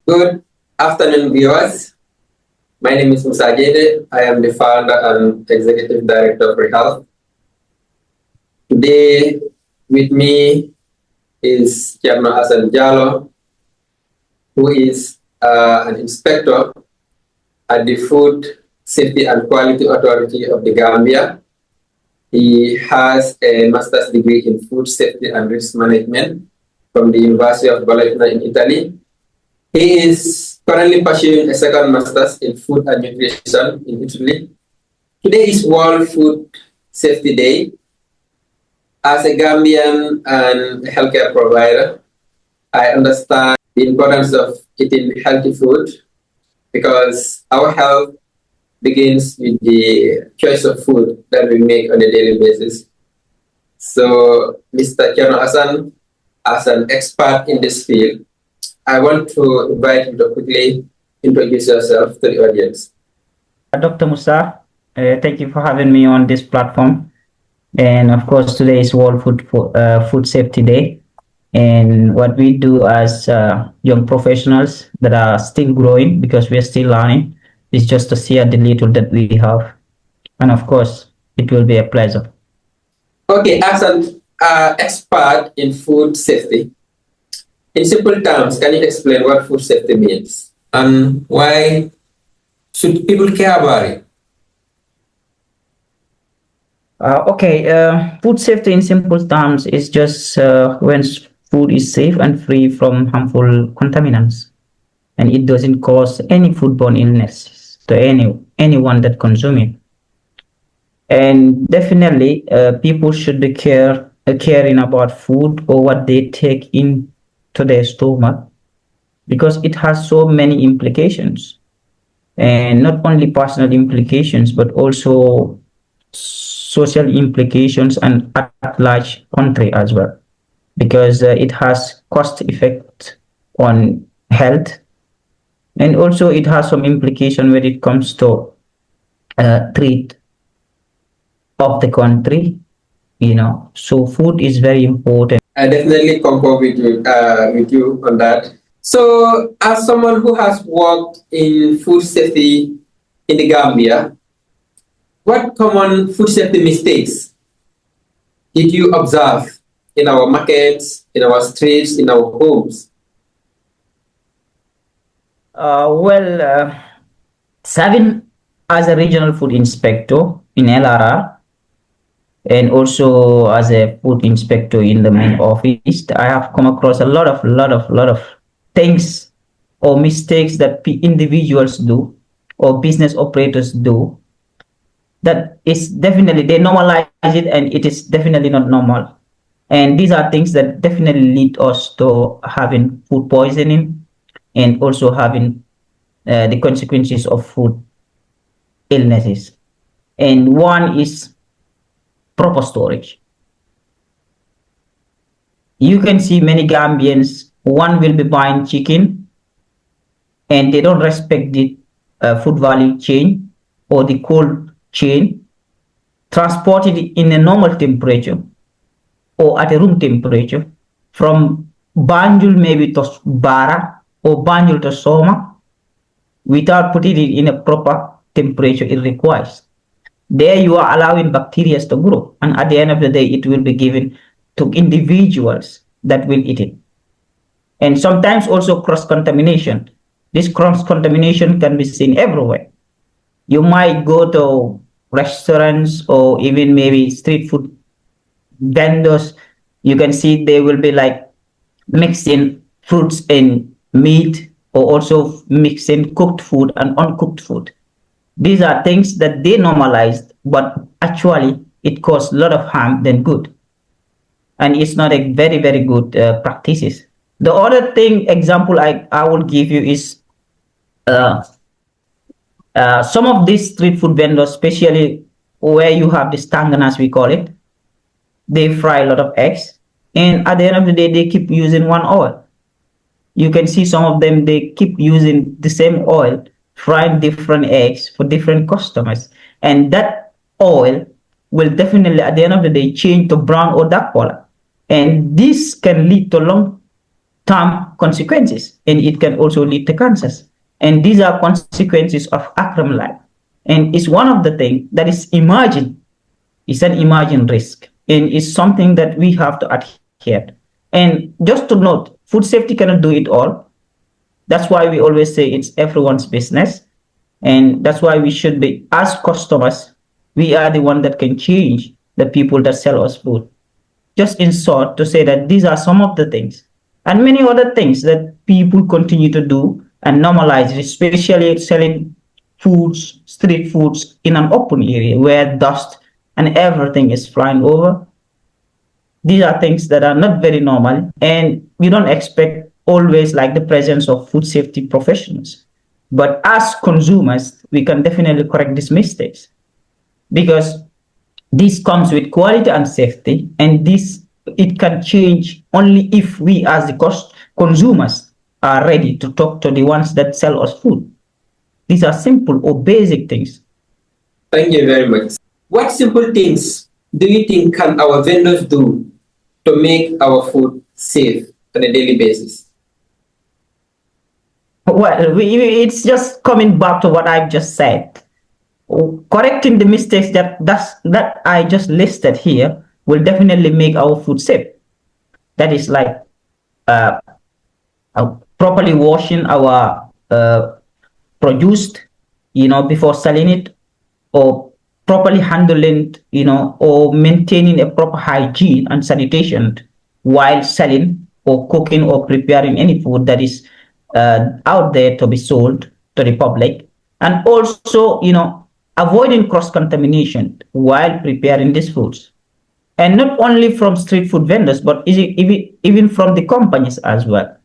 Good afternoon, viewers. My name is Musa Jede. I am the founder and executive director of Rehealth. Today, with me is Chairman Hassan Jallo, who is an inspector at the Food Safety and Quality Authority of the Gambia. He has a master's degree in food safety and risk management from the University of Bologna in Italy. He is currently pursuing a second master's in food and nutrition in Italy. Today is World Food Safety Day. As a Gambian and a healthcare provider, I understand the importance of eating healthy food because our health begins with the choice of food that we make on a daily basis. So, Mr. Kiano Hassan, as an expert in this field, I want to invite you to quickly introduce yourself to the audience. Dr. Musa, thank you for having me on this platform. And of course, today is World Food Safety Day. And what we do as young professionals that are still growing because we are still learning is just to share the little that we have. And of course, it will be a pleasure. Okay, as an expert in food safety, in simple terms, can you explain what food safety means and why should people care about it? Food safety in simple terms is just when food is safe and free from harmful contaminants, and it doesn't cause any foodborne illness to anyone that consume it. And definitely, people should be caring about food or what they take into their stomach because it has so many implications, and not only personal implications but also social implications and at large country as well, because it has cost effect on health, and also it has some implication when it comes to trade of the country. So food is very important. I definitely concur with you on that. So, as someone who has worked in food safety in the Gambia, what common food safety mistakes did you observe in our markets, in our streets, in our homes? Serving as a regional food inspector in LRR and also as a food inspector in the main office, I have come across a lot of things or mistakes that individuals do or business operators do that is definitely they normalize it and it is definitely not normal. And these are things that definitely lead us to having food poisoning and also having the consequences of food illnesses. And one is proper storage. You can see many Gambians, one will be buying chicken and they don't respect the food value chain or the cold chain, transported in a normal temperature or at a room temperature from Banjul maybe to Bara or Banjul to Soma without putting it in a proper temperature it requires. There you are allowing bacteria to grow, and at the end of the day, it will be given to individuals that will eat it. And sometimes also cross-contamination. This cross-contamination can be seen everywhere. You might go to restaurants or even maybe street food vendors. You can see they will be like mixing fruits and meat or also mixing cooked food and uncooked food. These are things that they normalized, but actually it causes a lot of harm than good. And it's not a very, very good practices. The other thing, example I will give you is some of these street food vendors, especially where you have the stangan as we call it, they fry a lot of eggs. And at the end of the day, they keep using one oil. You can see some of them, they keep using the same oil frying different eggs for different customers. And that oil will definitely, at the end of the day, change to brown or dark color. And this can lead to term consequences, and it can also lead to cancers. And these are consequences of acram life. And it's one of the things that is emerging. It's an emerging risk, and it's something that we have to adhere. And just to note, food safety cannot do it all. That's why we always say it's everyone's business. And that's why we should be, as customers, we are the one that can change the people that sell us food. Just in short, to say that these are some of the things and many other things that people continue to do and normalize, especially selling foods, street foods in an open area where dust and everything is flying over. These are things that are not very normal, and we don't expect always like the presence of food safety professionals. But as consumers, we can definitely correct these mistakes because this comes with quality and safety, and this it can change only if we as the consumers are ready to talk to the ones that sell us food. These are simple or basic things. Thank you very much. What simple things do you think can our vendors do to make our food safe on a daily basis? Well, it's just coming back to what I've just said. Correcting the mistakes that I just listed here will definitely make our food safe. That is like uh, properly washing our produced, before selling it, or properly handling, or maintaining a proper hygiene and sanitation while selling or cooking or preparing any food that is out there to be sold to the public. And also, avoiding cross contamination while preparing these foods. And not only from street food vendors, but even from the companies as well.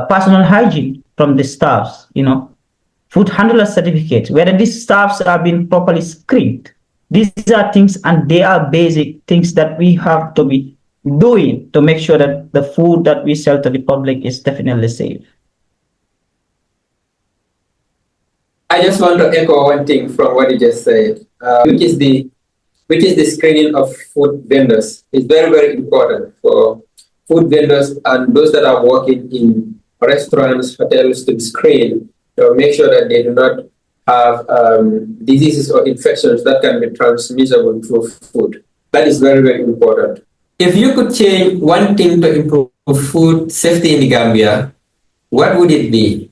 Personal hygiene from the staffs, food handler certificates, whether these staffs are being properly screened. These are things, and they are basic things that we have to be doing to make sure that the food that we sell to the public is definitely safe. I just want to echo one thing from what you just said, which is the screening of food vendors. It's very, very important for food vendors and those that are working in restaurants, hotels to be screened to make sure that they do not have diseases or infections that can be transmissible through food. That is very, very important. If you could change one thing to improve food safety in the Gambia, what would it be?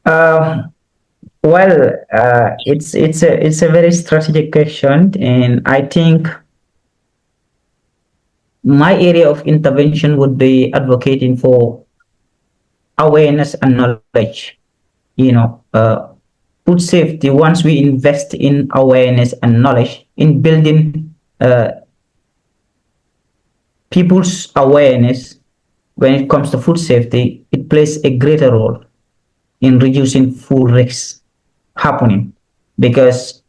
Uh, it's a very strategic question, and I think my area of intervention would be advocating for awareness and knowledge. Food safety. Once we invest in awareness and knowledge in building people's awareness when it comes to food safety, it plays a greater role in reducing food risks happening because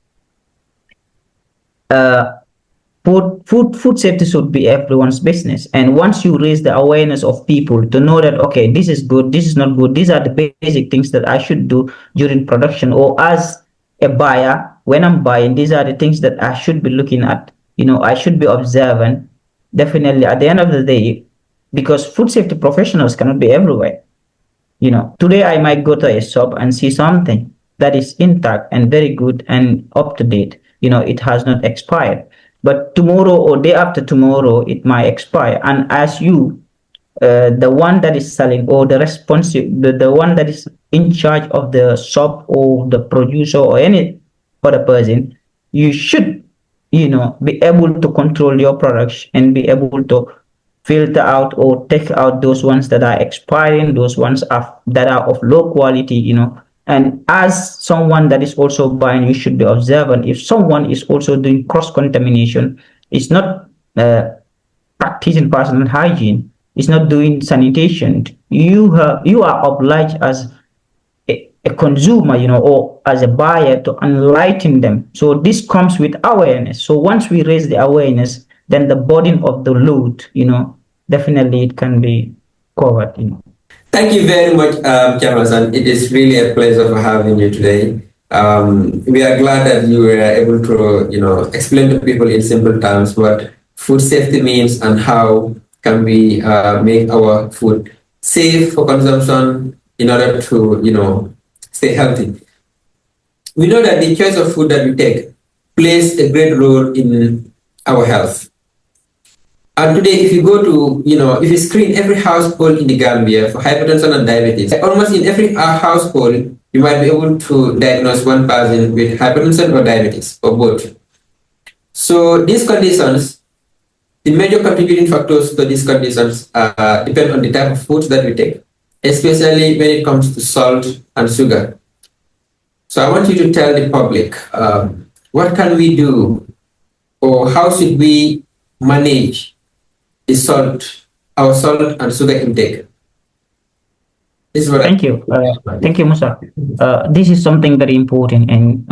food safety should be everyone's business. And once you raise the awareness of people to know that, okay, this is good, this is not good, these are the basic things that I should do during production, or as a buyer, when I'm buying, these are the things that I should be looking at, I should be observant. Definitely at the end of the day, because food safety professionals cannot be everywhere. Today I might go to a shop and see something that is intact and very good and up to date. It has not expired. But tomorrow or day after tomorrow, it might expire. And as you, the one that is selling or the one that is in charge of the shop or the producer or any other person, you should, be able to control your products and be able to filter out or take out those ones that are expiring, those ones that are of low quality, And as someone that is also buying, you should be observant. If someone is also doing cross contamination, it's not practicing personal hygiene, it's not doing sanitation. You are obliged as a consumer, or as a buyer to enlighten them. So this comes with awareness. So once we raise the awareness, then the burden of the load, definitely it can be covered. Thank you very much, Chamasan. It is really a pleasure for having you today. We are glad that you were able to, explain to people in simple terms what food safety means and how can we make our food safe for consumption in order to, stay healthy. We know that the choice of food that we take plays a great role in our health. And today, if you go to, if you screen every household in the Gambia for hypertension and diabetes, almost in every household, you might be able to diagnose one person with hypertension or diabetes, or both. So these conditions, the major contributing factors to these conditions depend on the type of foods that we take, especially when it comes to salt and sugar. So I want you to tell the public, what can we do, or how should we manage our salt and sugar intake? Thank you. Thank you, Musa. This is something very important, and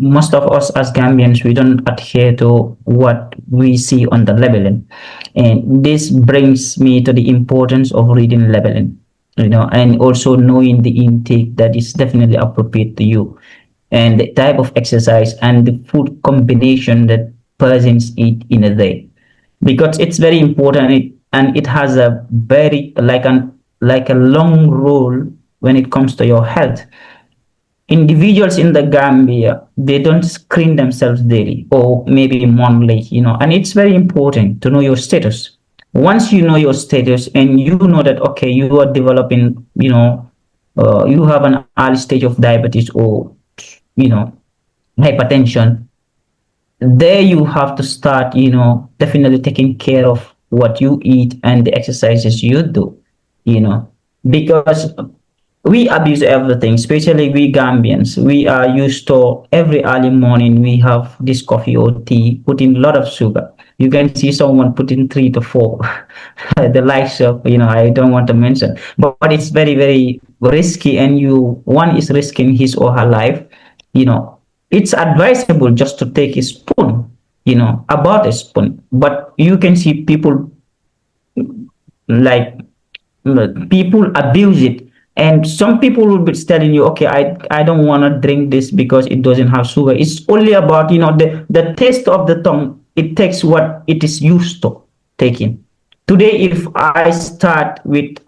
most of us as Gambians, we don't adhere to what we see on the labeling. And this brings me to the importance of reading labeling, and also knowing the intake that is definitely appropriate to you, and the type of exercise and the food combination that persons eat in a day, because it's very important, and it has a very like a long role when it comes to your health. Individuals in the Gambia, they don't screen themselves daily or maybe monthly, and it's very important to know your status. Once you know your status and you know that, okay, you are developing, you have an early stage of diabetes or, hypertension, there you have to start, definitely taking care of what you eat and the exercises you do, because we abuse everything, especially we Gambians. We are used to every early morning we have this coffee or tea, putting a lot of sugar. You can see someone putting 3 to 4, the likes of, I don't want to mention, but it's very, very risky, and one is risking his or her life. It's advisable just to take a spoon, about a spoon, but you can see people like people abuse it, and some people will be telling you, okay, I don't want to drink this because it doesn't have sugar. It's only about, the taste of the tongue. It takes what it is used to taking. Today, if I start with,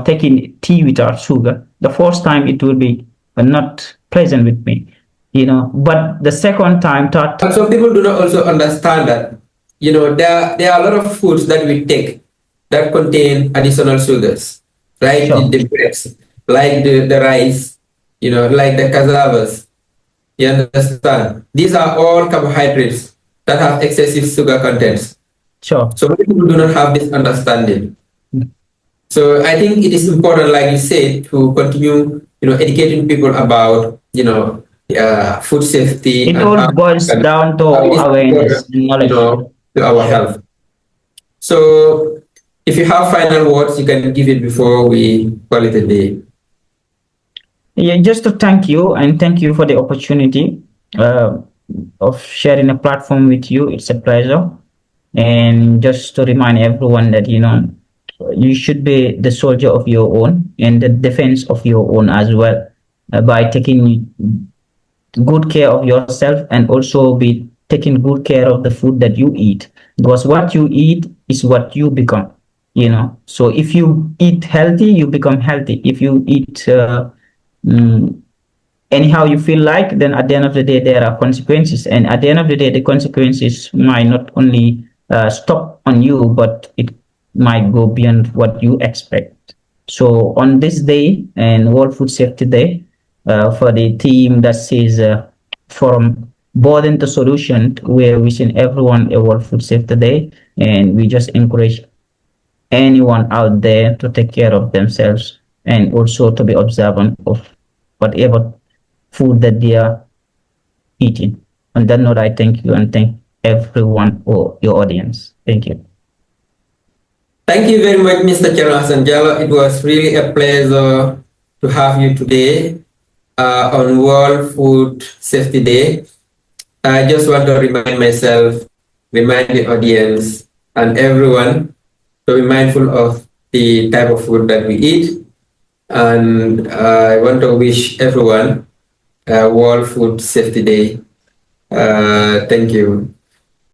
taking tea without sugar, the first time it will be not pleasant with me, but the second time, third time. And some people do not also understand that, there are a lot of foods that we take that contain additional sugars, right? Sure. The breads, like the rice, like the cassavas. You understand? These are all carbohydrates that have excessive sugar contents. Sure. So many people do not have this understanding. So I think it is important, like you said, to continue, educating people about, food safety, It and all boils down to how it is awareness important, and knowledge. to our health. So if you have final words, you can give it before we call it a day. Yeah, just to thank you, and thank you for the opportunity of sharing a platform with you. It's a pleasure. And just to remind everyone that, you should be the soldier of your own and the defense of your own as well, by taking good care of yourself, and also be taking good care of the food that you eat, because what you eat is what you become. So if you eat healthy, you become healthy. If you eat mm, anyhow you feel like, then at the end of the day there are consequences, and at the end of the day the consequences might not only stop on you, but it might go beyond what you expect. So on this day, and World Food Safety Day, for the team that says, from burden to solution, we're wishing everyone a World Food Safety Day, and we just encourage anyone out there to take care of themselves, and also to be observant of whatever food that they are eating. On that note, I thank you, and thank everyone or your audience. Thank you. Thank you very much, Mr. Chalasan Jallo. It was really a pleasure to have you today on World Food Safety Day. I just want to remind myself, remind the audience, and everyone to be mindful of the type of food that we eat. And I want to wish everyone World Food Safety Day. Thank you.